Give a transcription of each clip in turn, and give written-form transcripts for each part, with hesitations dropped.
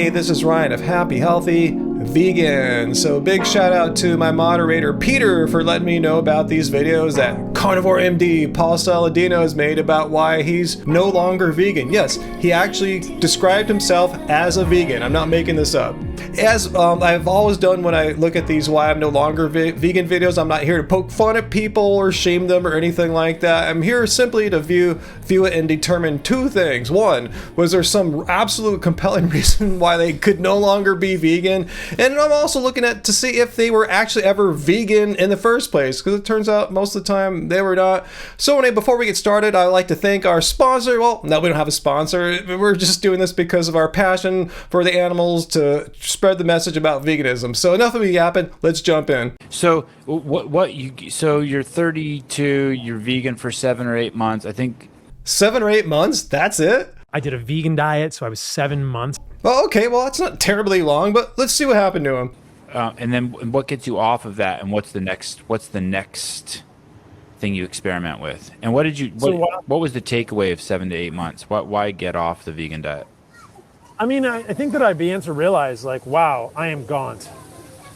Hey, this is Ryan of Happy Healthy Vegan. So big shout out to my moderator Peter for letting me know about these videos that Carnivore MD Paul Saladino has made about why he's no longer vegan. Yes, he actually described himself as a vegan. I'm not making this up. As I've always done when I look at these why I'm no longer vegan videos, I'm not here to poke fun at people or shame them or anything like that. I'm here simply to view it and determine two things. One, was there some absolute compelling reason why they could no longer be vegan? And I'm also looking at to see if they were actually ever vegan in the first place, because it turns out most of the time they were not. So anyway, before we get started, I'd like to thank our sponsor. Well, no, we don't have a sponsor. We're just doing this because of our passion for the animals to spread the message about veganism. So enough of me yapping. Let's jump in. So so you're 32, you're vegan for 7 or 8 months. I think 7 or 8 months? That's it? I did a vegan diet, so I was 7 months. Oh, okay, well, that's not terribly long, but let's see what happened to him. And then what gets you off of that, and what's the next thing you experiment with? And what was the takeaway of 7 to 8 months? Why get off the vegan diet? I mean, I think that I began to realize, like, wow, I am gaunt.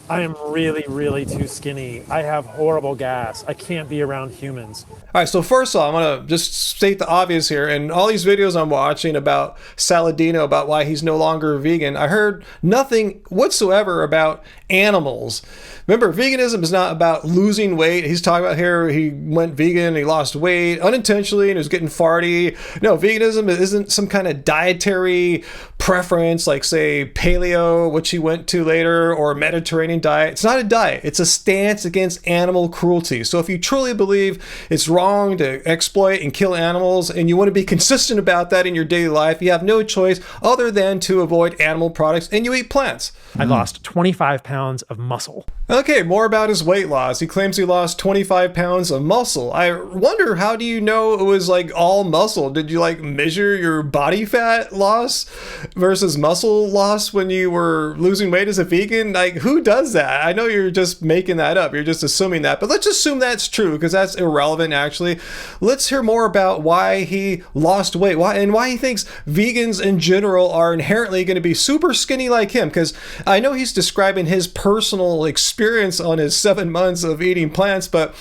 I am really, really too skinny. I have horrible gas. I can't be around humans. All right, so first of all, I'm going to just state the obvious here. In all these videos I'm watching about Saladino, about why he's no longer vegan, I heard nothing whatsoever about animals. Remember, veganism is not about losing weight. He's talking about here, he went vegan, he lost weight unintentionally, and he was getting farty. No, veganism isn't some kind of dietary preference, like, say, paleo, which he went to later, or Mediterranean diet. It's not a diet. It's a stance against animal cruelty. So if you truly believe it's wrong to exploit and kill animals, and you want to be consistent about that in your daily life, you have no choice other than to avoid animal products, and you eat plants. I lost 25 pounds of muscle. Okay, more about his weight loss. He claims he lost 25 pounds of muscle. I wonder, how do you know it was like all muscle? Did you like measure your body fat loss versus muscle loss when you were losing weight as a vegan? Like, who does that? I know you're just making that up. You're just assuming that, but let's assume that's true, because that's irrelevant actually. Let's hear more about why he lost weight, why he thinks vegans in general are inherently going to be super skinny like him, because I know he's describing his personal experience on his 7 months of eating plants, but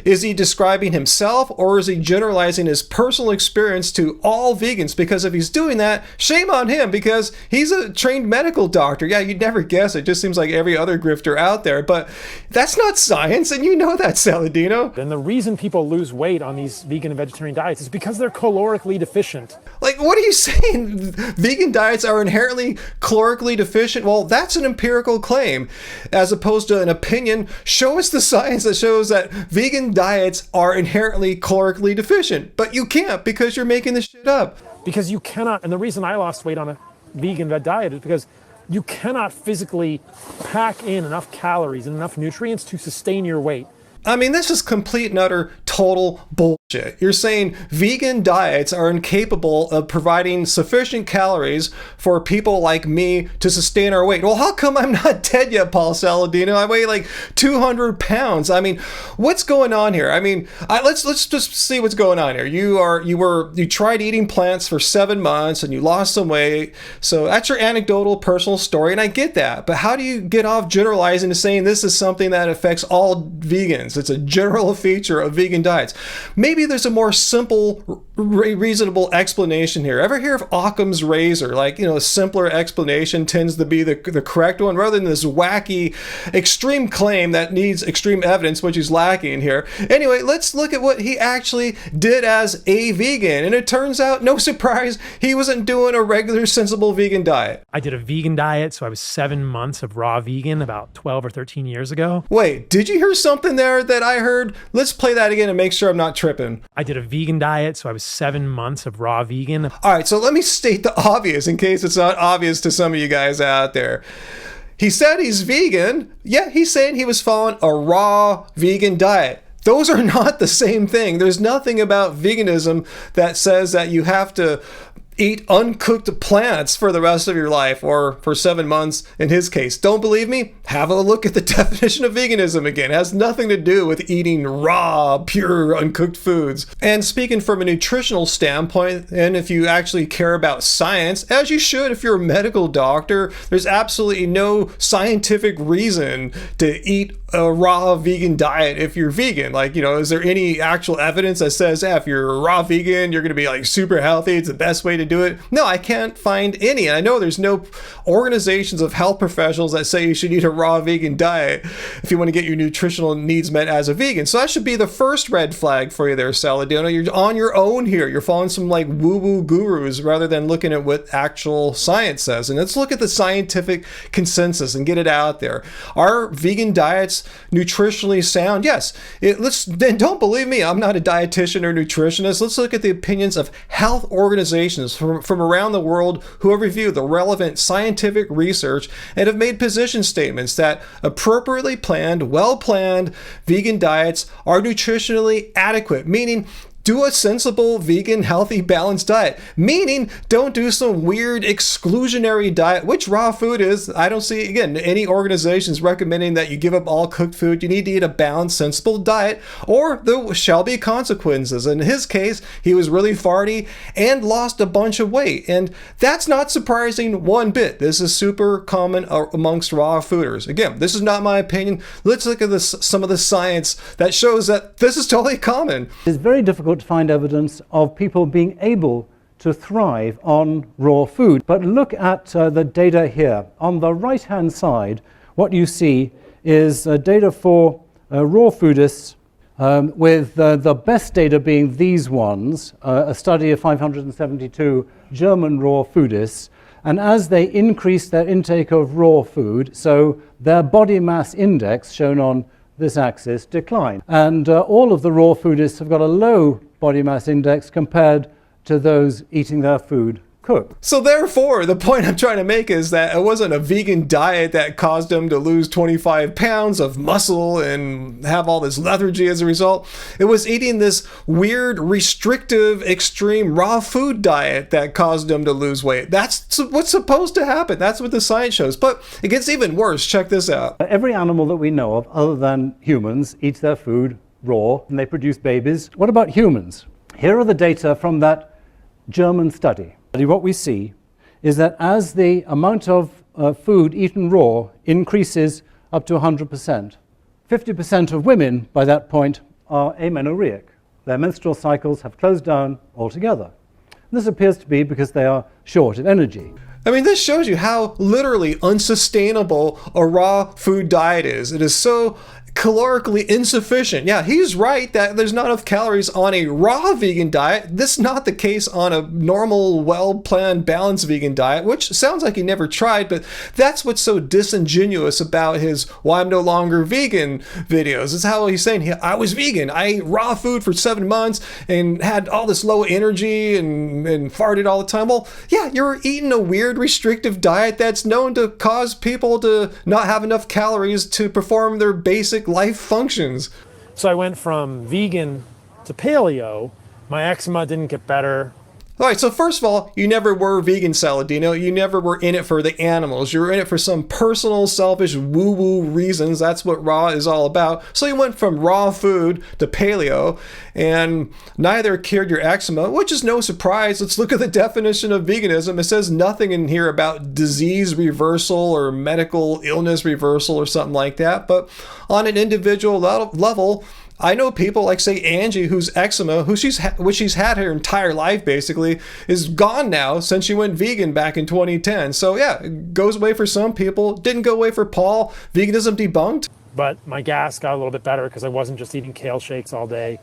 is he describing himself, or is he generalizing his personal experience to all vegans? Because if he's doing that, shame on him, because he's a trained medical doctor. Yeah, you'd never guess. It just seems like every other grifter out there, but that's not science, and you know that, Saladino. And the reason people lose weight on these vegan and vegetarian diets is because they're calorically deficient. Like, what are you saying? Vegan diets are inherently calorically deficient? Well, that's an empirical claim as opposed to an opinion. Show us the science that shows that vegan diets are inherently calorically deficient, but you can't, because you're making this shit up. Because you cannot, and the reason I lost weight on a vegan diet is because you cannot physically pack in enough calories and enough nutrients to sustain your weight. I mean, this is complete and utter total bullshit. You're saying vegan diets are incapable of providing sufficient calories for people like me to sustain our weight. Well, how come I'm not dead yet, Paul Saladino? I weigh like 200 pounds. I mean, what's going on here? I mean, let's just see what's going on here. You tried eating plants for 7 months and you lost some weight. So that's your anecdotal personal story, and I get that. But how do you get off generalizing to saying this is something that affects all vegans? It's a general feature of vegan diets. Maybe there's a more simple, reasonable explanation here. Ever hear of Occam's razor? Like, a simpler explanation tends to be the correct one, rather than this wacky, extreme claim that needs extreme evidence, which is lacking here. Anyway, let's look at what he actually did as a vegan. And it turns out, no surprise, he wasn't doing a regular, sensible vegan diet. I did a vegan diet, so I was 7 months of raw vegan about 12 or 13 years ago. Wait, did you hear something there that I heard? Let's play that again and make sure I'm not tripping. I did a vegan diet, so I was 7 months of raw vegan. All right, so let me state the obvious in case it's not obvious to some of you guys out there. He said he's vegan. Yeah, he's saying he was following a raw vegan diet. Those are not the same thing. There's nothing about veganism that says that you have to eat uncooked plants for the rest of your life, or for 7 months in his case. Don't believe me? Have a look at the definition of veganism again. It has nothing to do with eating raw, pure, uncooked foods. And speaking from a nutritional standpoint, and if you actually care about science, as you should if you're a medical doctor, there's absolutely no scientific reason to eat a raw vegan diet if you're vegan. Like, is there any actual evidence that says, if you're a raw vegan, you're going to be like super healthy, it's the best way to do it? No, I can't find any. And I know there's no organizations of health professionals that say you should eat a raw vegan diet if you want to get your nutritional needs met as a vegan. So that should be the first red flag for you there, Saladino. You're on your own here. You're following some like woo-woo gurus rather than looking at what actual science says. And let's look at the scientific consensus and get it out there. Are vegan diets nutritionally sound? Yes. Then don't believe me, I'm not a dietitian or nutritionist. Let's look at the opinions of health organizations from around the world who have reviewed the relevant scientific research and have made position statements that appropriately planned, well-planned vegan diets are nutritionally adequate, meaning do a sensible, vegan, healthy, balanced diet. Meaning, don't do some weird exclusionary diet, which raw food is. I don't see, again, any organizations recommending that you give up all cooked food. You need to eat a balanced, sensible diet, or there shall be consequences. In his case, he was really farty and lost a bunch of weight. And that's not surprising one bit. This is super common amongst raw fooders. Again, this is not my opinion. Let's look at some of the science that shows that this is totally common. It's very difficult to find evidence of people being able to thrive on raw food. But look at the data here. On the right-hand side, what you see is data for raw foodists, with the best data being these ones, a study of 572 German raw foodists. And as they increase their intake of raw food, so their body mass index, shown on this axis, decline. And all of the raw foodists have got a low body mass index compared to those eating their food cooked. So therefore, the point I'm trying to make is that it wasn't a vegan diet that caused him to lose 25 pounds of muscle and have all this lethargy as a result. It was eating this weird, restrictive, extreme raw food diet that caused him to lose weight. That's what's supposed to happen. That's what the science shows. But it gets even worse. Check this out. Every animal that we know of, other than humans, eats their food raw and they produce babies. What about humans? Here are the data from that German study. What we see is that as the amount of food eaten raw increases up to 100%, 50% of women by that point are amenorrheic. Their menstrual cycles have closed down altogether. This appears to be because they are short of energy. I mean, this shows you how literally unsustainable a raw food diet is. It is so calorically insufficient. Yeah, he's right that there's not enough calories on a raw vegan diet. This is not the case on a normal, well-planned, balanced vegan diet, which sounds like he never tried, but that's what's so disingenuous about his "why I'm no longer vegan" videos. It's how he's saying, I was vegan. I ate raw food for 7 months and had all this low energy and farted all the time. Well, yeah, you're eating a weird restrictive diet that's known to cause people to not have enough calories to perform their basic life functions. So I went from vegan to paleo. My eczema didn't get better. All right, so first of all, you never were vegan, Saladino. You never were in it for the animals. You were in it for some personal, selfish, woo-woo reasons. That's what raw is all about. So you went from raw food to paleo, and neither cured your eczema, which is no surprise. Let's look at the definition of veganism. It says nothing in here about disease reversal or medical illness reversal or something like that. But on an individual level, I know people like, say, Angie, whose eczema, which she's had her entire life basically, is gone now since she went vegan back in 2010. So yeah, it goes away for some people. Didn't go away for Paul. Veganism debunked. But my gas got a little bit better because I wasn't just eating kale shakes all day.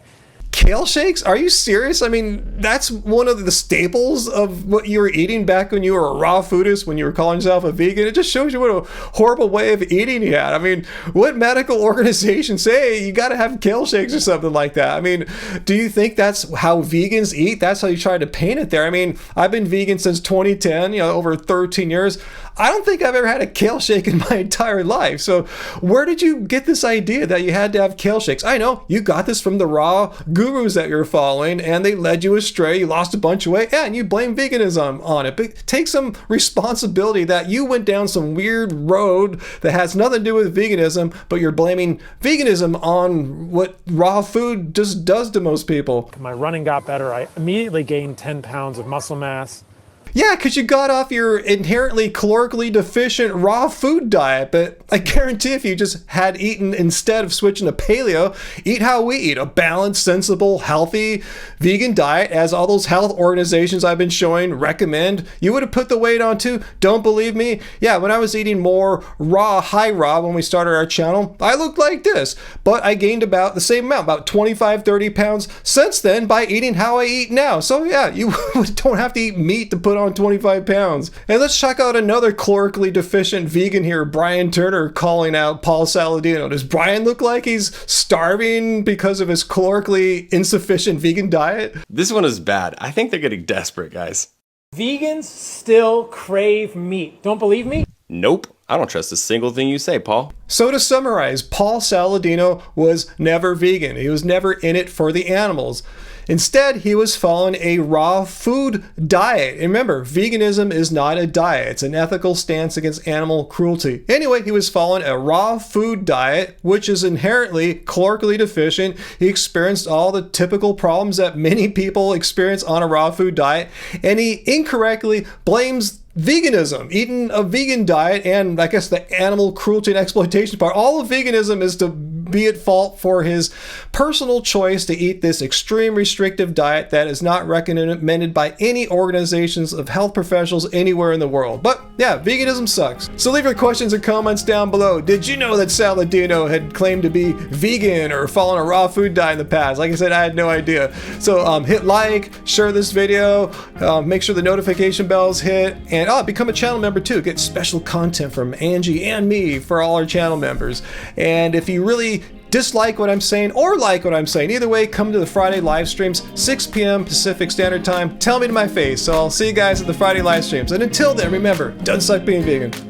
Kale shakes? Are you serious? I mean, that's one of the staples of what you were eating back when you were a raw foodist, when you were calling yourself a vegan. It just shows you what a horrible way of eating you had. I mean, what medical organizations say you got to have kale shakes or something like that? I mean, do you think that's how vegans eat? That's how you try to paint it there. I mean, I've been vegan since 2010, over 13 years. I don't think I've ever had a kale shake in my entire life. So where did you get this idea that you had to have kale shakes? I know you got this from the raw gurus that you're following and they led you astray. You lost a bunch of weight, and you blame veganism on it. But take some responsibility that you went down some weird road that has nothing to do with veganism, but you're blaming veganism on what raw food just does to most people. My running got better. I immediately gained 10 pounds of muscle mass. Yeah, because you got off your inherently calorically deficient raw food diet, but I guarantee if you just had eaten, instead of switching to paleo, eat how we eat, a balanced, sensible, healthy vegan diet, as all those health organizations I've been showing recommend, you would have put the weight on too. Don't believe me? Yeah, when I was eating more raw, high raw when we started our channel, I looked like this, but I gained about the same amount, about 25, 30 pounds since then by eating how I eat now. So yeah, you don't have to eat meat to put on 25 pounds. And let's check out another calorically deficient vegan here, Brian Turner, calling out Paul Saladino. Does Brian look like he's starving because of his calorically insufficient vegan diet? This one is bad. I think they're getting desperate, guys. Vegans still crave meat. Don't believe me? Nope. I don't trust a single thing you say, Paul. So to summarize, Paul Saladino was never vegan. He was never in it for the animals. Instead, he was following a raw food diet. And remember, veganism is not a diet. It's an ethical stance against animal cruelty. Anyway, he was following a raw food diet, which is inherently calorically deficient. He experienced all the typical problems that many people experience on a raw food diet, and he incorrectly blames veganism, eating a vegan diet, and I guess the animal cruelty and exploitation part. All of veganism is to be at fault for his personal choice to eat this extreme restrictive diet that is not recommended by any organizations of health professionals anywhere in the world. But yeah, veganism sucks. So leave your questions and comments down below. Did you know that Saladino had claimed to be vegan or following a raw food diet in the past? Like I said, I had no idea. So hit like, share this video, make sure the notification bells hit, and become a channel member too. Get special content from Angie and me for all our channel members. And if you really dislike what I'm saying or like what I'm saying, either way, come to the Friday live streams, 6 p.m. Pacific Standard Time. Tell me to my face. So I'll see you guys at the Friday live streams. And until then, remember, doesn't suck being vegan.